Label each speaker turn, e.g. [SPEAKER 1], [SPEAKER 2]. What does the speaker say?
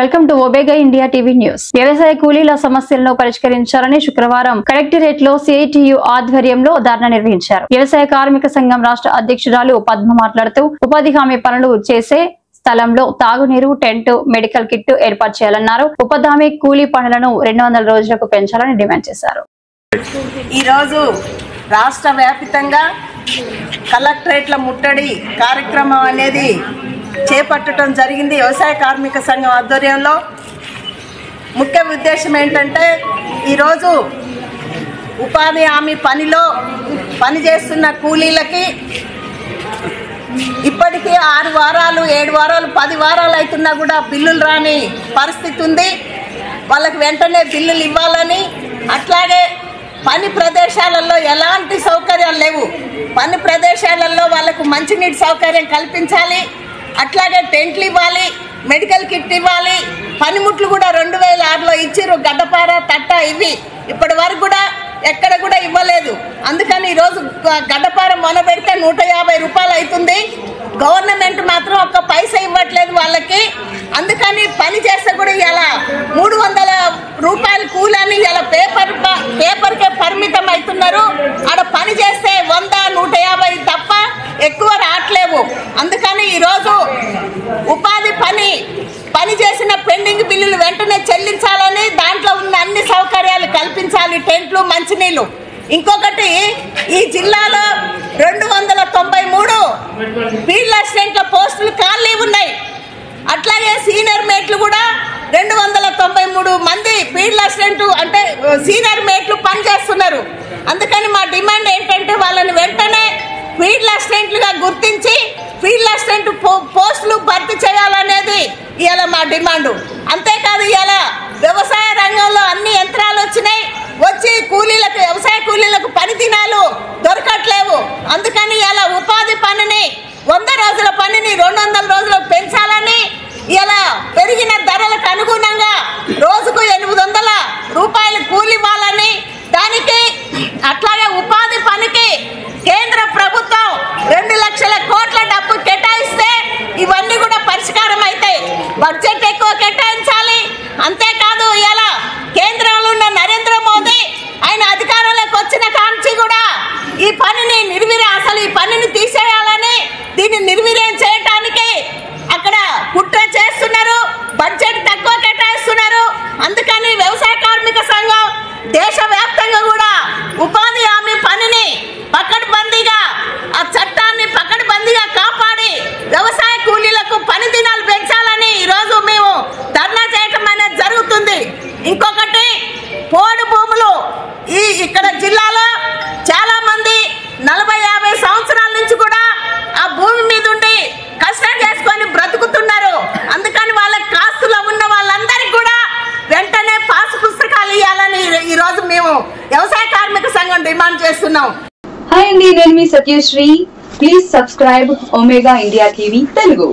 [SPEAKER 1] Welcome to Omega India TV news. వ్యవసాయ కూలీల సమస్యలను పరిష్కరించాలని శుక్రవారం కలెక్టరేట్ లో సిఐటియు ఆధ్వర్యంలో ధర్నా నిర్వహించారు. వ్యవసాయ కార్మిక సంఘం రాష్ట్ర అధ్యక్షురాలు పద్మ మాట్లాడుతూ ఉపాధి హామీ పనులు చేసే స్థలంలో తాగునీరు, టెంట్, మెడికల్ కిట్ ఏర్పాటు చేయాలన్నారు. ఉపాధి హామీ కూలీ పనులను 200 రోజులకు పెంచాలని డిమాండ్ చేశారు.
[SPEAKER 2] ఈ రోజు రాష్ట్ర వ్యాప్తంగా కలెక్టరేట్ల ముట్టడి కార్యక్రమం అనేది చేపట్టడం జరిగింది. వ్యవసాయ కార్మిక సంఘం ఆధ్వర్యంలో ముఖ్య ఉద్దేశం ఏంటంటే ఈరోజు ఉపాధి హామీ పనిలో పనిచేస్తున్న కూలీలకి ఇప్పటికీ 6 వారాలు, 7 వారాలు, 10 వారాలు అవుతున్నా కూడా బిల్లులు రాని పరిస్థితి ఉంది. వాళ్ళకి వెంటనే బిల్లులు ఇవ్వాలని, అట్లాగే పని ప్రదేశాలలో ఎలాంటి సౌకర్యాలు లేవు. పని ప్రదేశాలలో వాళ్ళకు మంచినీటి సౌకర్యం కల్పించాలి. అట్లాగే టెంట్లు ఇవ్వాలి, మెడికల్ కిట్ ఇవ్వాలి. పనిముట్లు కూడా 2006లో ఇచ్చిర్రు, గడ్డపార, తట్ట ఇవి ఇప్పటి వరకు కూడా ఎక్కడ కూడా ఇవ్వలేదు. అందుకని ఈరోజు గడ్డపార మొనబెడితే 150 రూపాయలు అవుతుంది. గవర్నమెంట్ మాత్రం ఒక్క పైసా ఇవ్వట్లేదు వాళ్ళకి. అందుకని పని చేస్తే కూడా ఇలా 300 రూపాయలు కూలని ఇలా పేపర్కే పరిమితం అవుతున్నారు. ఆడ పని చేస్తే 100, 150 తప్ప ఎక్కువ రావట్లేవు. అందుకని ఈరోజు ఉపాధి పని చేసిన పెండింగ్ బిల్లులు వెంటనే చెల్లించాలని, దాంట్లో ఉన్న అన్ని సౌకర్యాలు కల్పించాలి, టెంట్లు, మంచినీళ్ళు. ఇంకొకటి, ఈ జిల్లాలో 293 ఫీల్డ్ అసిస్టెంట్ల పోస్టులు ఖాళీ ఉన్నాయి. అట్లాగే సీనియర్ మేట్లు కూడా 293 మంది ఫీల్డ్ అసిస్టెంట్ అంటే సీనియర్ మేట్లు పనిచేస్తున్నారు. అందుకని మా డిమాండ్ ఏంటంటే వాళ్ళని వెంటనే ఫీల్డ్ అసిస్టెంట్లుగా గుర్తించి ఫీల్డ్ అసిస్టెంట్ పోస్టులు భర్తీ చేయాలనేది ఇవాళ మా డిమాండు. అంతేకాదు, ఇవాళ వ్యవసాయ రంగంలో అన్ని యంత్రాలు వచ్చినాయి. వచ్చి వ్యవసాయ కూలీలకు పని దినాలు దొరకట్లేవు. అందుకని ఇలా ఉపాధి పనిని 100 రోజుల పనిని 200 రోజులకు పెంచాలని, ఇలా పెరిగిన ధరలకు అనుగుణంగా రోజుకు 800 రూపాయలు కూలి ఇవ్వాలని, దానికి అట్లాగే ఉపాధి పనికి కేంద్ర ప్రభుత్వం 2 లక్షల కోట్ల డబ్బు కేటాయిస్తే ఇవన్నీ కూడా పరిష్కారం అవుతాయి. బడ్జెట్ ఎక్కువ కేటాయించాలి. అంతేకాదు, ఇలా కేంద్రంలో ఉన్న నరేంద్ర మోదీ ఆయన అధికారంలోకి వచ్చిన కాంచి కూడా ఈ పనిని అసలు ఈ పనిని తీసేయాలని, దీన్ని నిర్వీర్యం చేయటానికి అక్కడ కుట్ర చేస్తున్నారు. బడ్జెట్ తక్కువ కేటాయిస్తున్నారు. అందుకని వ్యవసాయ కార్మిక సంఘం దేశవ్యాప్తంగా కూడా ఉపాధి హామీ పనిని పకడ్బందీగా, ఆ చట్టాన్ని పకడ్బందీగా కాపాడి వ్యవసాయ కూలీలకు పని దినాలు పెంచాలని ఈరోజు మేము ధర్నా చేయటం అనేది జరుగుతుంది. ఇంకొకటి, పోడు భూములు ఇక్కడ జిల్లాలో చాలా మంది 40-50 సంవత్సరాల నుంచి కూడా ఆ భూమి మీద ఉండి కష్టం చేసుకొని బ్రతుకుతున్నారు. అందుకని వాళ్ళకి కాస్తులో ఉన్న వాళ్ళందరికీ కూడా వెంటనే పాస్ పుస్తకాలు ఇవ్వాలని ఈరోజు మేము వ్యవసాయ కార్మిక సంఘం డిమాండ్ చేస్తున్నాం.
[SPEAKER 3] హాయ్ అండి, నేను మీ Satyasri. Please subscribe Omega India TV Telugu.